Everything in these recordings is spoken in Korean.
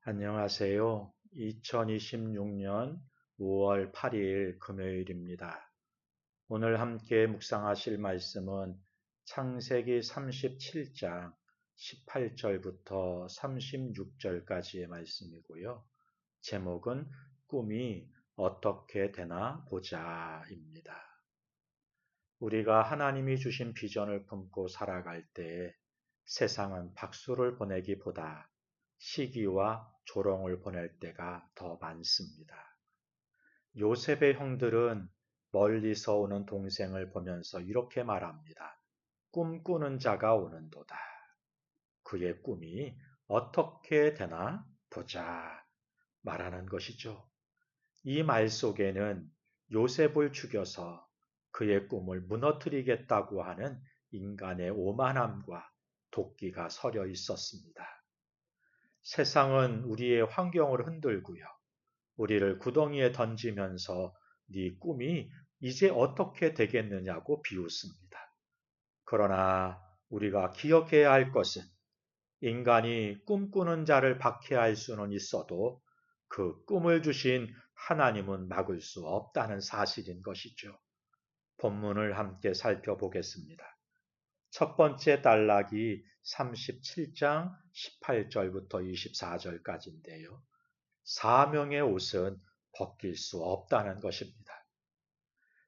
안녕하세요. 2026년 5월 8일 금요일입니다. 오늘 함께 묵상하실 말씀은 창세기 37장 18절부터 36절까지의 말씀이고요. 제목은 꿈이 어떻게 되나 보자입니다. 우리가 하나님이 주신 비전을 품고 살아갈 때 세상은 박수를 보내기보다 시기와 조롱을 보낼 때가 더 많습니다. 요셉의 형들은 멀리서 오는 동생을 보면서 이렇게 말합니다. 꿈꾸는 자가 오는도다. 그의 꿈이 어떻게 되나 보자 말하는 것이죠. 이 말 속에는 요셉을 죽여서 그의 꿈을 무너뜨리겠다고 하는 인간의 오만함과 도끼가 서려 있었습니다. 세상은 우리의 환경을 흔들고요. 우리를 구덩이에 던지면서 네 꿈이 이제 어떻게 되겠느냐고 비웃습니다. 그러나 우리가 기억해야 할 것은 인간이 꿈꾸는 자를 박해할 수는 있어도 그 꿈을 주신 하나님은 막을 수 없다는 사실인 것이죠. 본문을 함께 살펴보겠습니다. 첫 번째 단락이 37장 18절부터 24절까지인데요. 사명의 옷은 벗길 수 없다는 것입니다.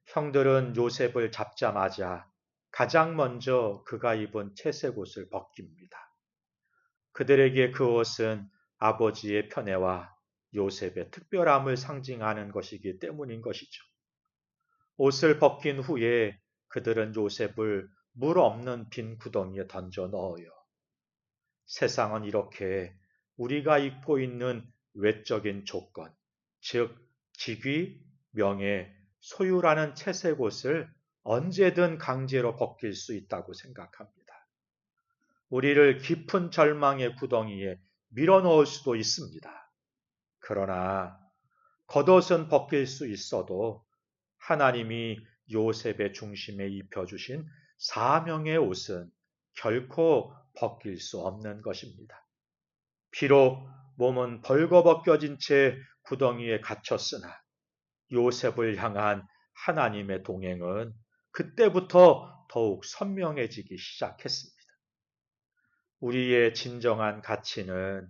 형들은 요셉을 잡자마자 가장 먼저 그가 입은 채색 옷을 벗깁니다. 그들에게 그 옷은 아버지의 편애와 요셉의 특별함을 상징하는 것이기 때문인 것이죠. 옷을 벗긴 후에 그들은 요셉을 물 없는 빈 구덩이에 던져 넣어요. 세상은 이렇게 우리가 입고 있는 외적인 조건, 즉 직위, 명예, 소유라는 채색 옷을 언제든 강제로 벗길 수 있다고 생각합니다. 우리를 깊은 절망의 구덩이에 밀어넣을 수도 있습니다. 그러나 겉옷은 벗길 수 있어도 하나님이 요셉의 중심에 입혀주신 사명의 옷은 결코 벗길 수 없는 것입니다. 비록 몸은 벌거벗겨진 채 구덩이에 갇혔으나 요셉을 향한 하나님의 동행은 그때부터 더욱 선명해지기 시작했습니다. 우리의 진정한 가치는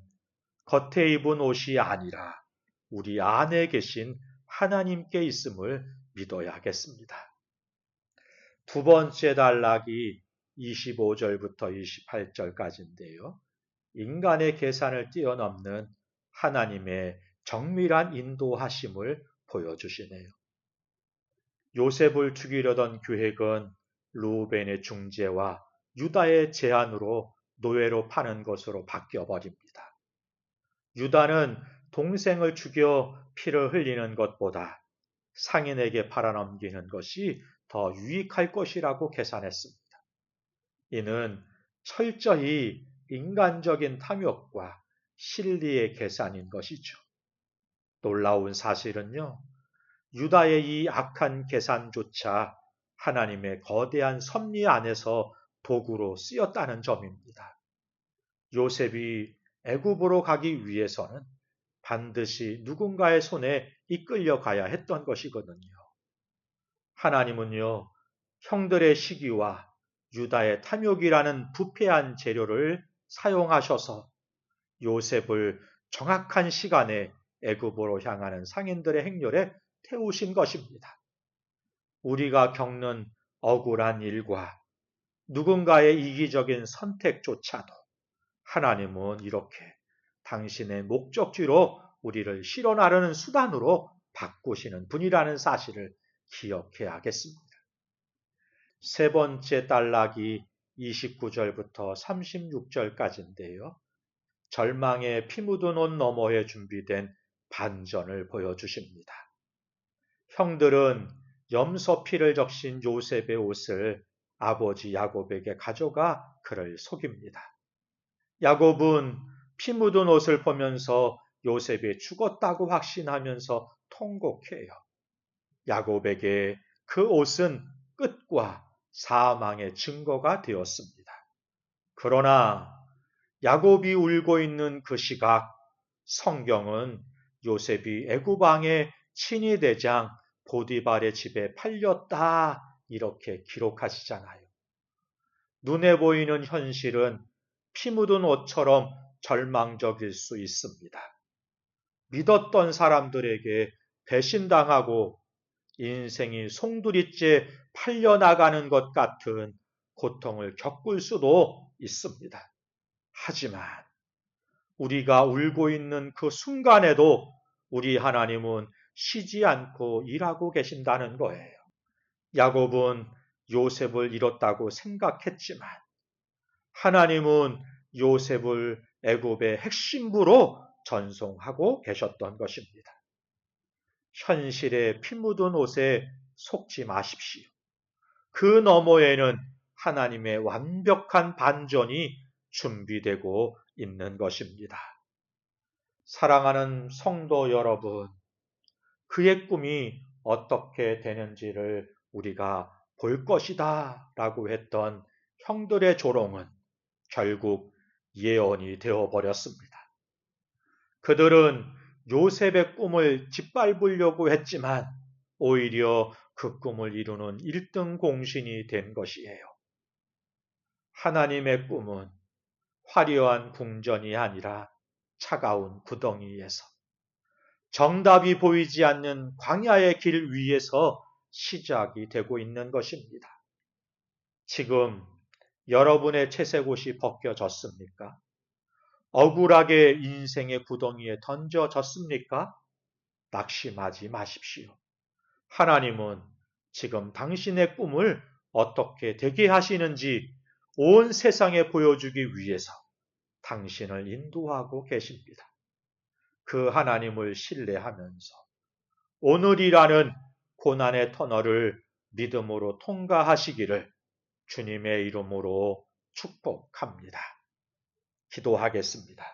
겉에 입은 옷이 아니라 우리 안에 계신 하나님께 있음을 믿어야 하겠습니다. 두 번째 단락이 25절부터 28절까지인데요. 인간의 계산을 뛰어넘는 하나님의 정밀한 인도하심을 보여주시네요. 요셉을 죽이려던 계획은 루벤의 중재와 유다의 제안으로 노예로 파는 것으로 바뀌어버립니다. 유다는 동생을 죽여 피를 흘리는 것보다 상인에게 팔아넘기는 것이 더 유익할 것이라고 계산했습니다. 이는 철저히 인간적인 탐욕과 실리의 계산인 것이죠. 놀라운 사실은요, 유다의 이 악한 계산조차 하나님의 거대한 섭리 안에서 도구로 쓰였다는 점입니다. 요셉이 애굽으로 가기 위해서는 반드시 누군가의 손에 이끌려 가야 했던 것이거든요. 하나님은요, 형들의 시기와 유다의 탐욕이라는 부패한 재료를 사용하셔서 요셉을 정확한 시간에 애굽으로 향하는 상인들의 행렬에 태우신 것입니다. 우리가 겪는 억울한 일과 누군가의 이기적인 선택조차도 하나님은 이렇게 당신의 목적지로 우리를 실어나르는 수단으로 바꾸시는 분이라는 사실을 기억해야 하겠습니다. 세 번째 단락이 29절부터 36절까지인데요. 절망의 피 묻은 옷 너머에 준비된 반전을 보여주십니다. 형들은 염소 피를 적신 요셉의 옷을 아버지 야곱에게 가져가 그를 속입니다. 야곱은 피 묻은 옷을 보면서 요셉이 죽었다고 확신하면서 통곡해요. 야곱에게 그 옷은 끝과 사망의 증거가 되었습니다. 그러나 야곱이 울고 있는 그 시각 성경은 요셉이 애굽 왕의 친위대장 보디발의 집에 팔렸다 이렇게 기록하시잖아요. 눈에 보이는 현실은 피 묻은 옷처럼 절망적일 수 있습니다. 믿었던 사람들에게 배신당하고 인생이 송두리째 팔려나가는 것 같은 고통을 겪을 수도 있습니다. 하지만 우리가 울고 있는 그 순간에도 우리 하나님은 쉬지 않고 일하고 계신다는 거예요. 야곱은 요셉을 잃었다고 생각했지만 하나님은 요셉을 애굽의 핵심부로 전송하고 계셨던 것입니다. 현실의 피 묻은 옷에 속지 마십시오. 그 너머에는 하나님의 완벽한 반전이 준비되고 있는 것입니다. 사랑하는 성도 여러분, 그의 꿈이 어떻게 되는지를 우리가 볼 것이다 라고 했던 형들의 조롱은 결국 예언이 되어버렸습니다. 그들은 요셉의 꿈을 짓밟으려고 했지만 오히려 그 꿈을 이루는 1등 공신이 된 것이에요. 하나님의 꿈은 화려한 궁전이 아니라 차가운 구덩이에서 정답이 보이지 않는 광야의 길 위에서 시작이 되고 있는 것입니다. 지금 여러분의 채색옷이 벗겨졌습니까? 억울하게 인생의 구덩이에 던져졌습니까? 낙심하지 마십시오. 하나님은 지금 당신의 꿈을 어떻게 되게 하시는지 온 세상에 보여주기 위해서 당신을 인도하고 계십니다. 그 하나님을 신뢰하면서 오늘이라는 고난의 터널을 믿음으로 통과하시기를 주님의 이름으로 축복합니다. 기도하겠습니다.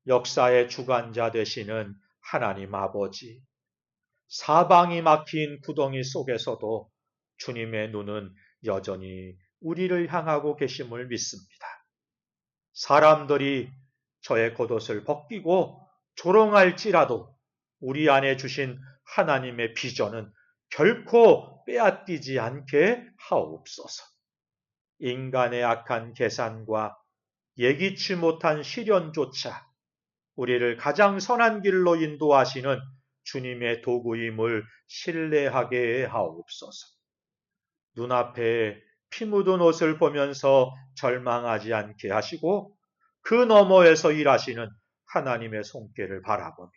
역사의 주관자 되시는 하나님 아버지, 사방이 막힌 구덩이 속에서도 주님의 눈은 여전히 우리를 향하고 계심을 믿습니다. 사람들이 저의 겉옷을 벗기고 조롱할지라도 우리 안에 주신 하나님의 비전은 결코 빼앗기지 않게 하옵소서. 인간의 악한 계산과 예기치 못한 시련조차 우리를 가장 선한 길로 인도하시는 주님의 도구임을 신뢰하게 하옵소서. 눈앞에 피 묻은 옷을 보면서 절망하지 않게 하시고 그 너머에서 일하시는 하나님의 손길을 바라보며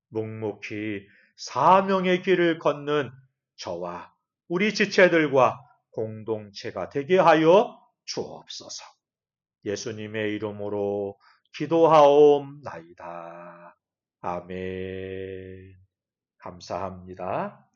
묵묵히 사명의 길을 걷는 저와 우리 지체들과 공동체가 되게 하여 주옵소서. 예수님의 이름으로 기도하옵나이다. 아멘. 감사합니다.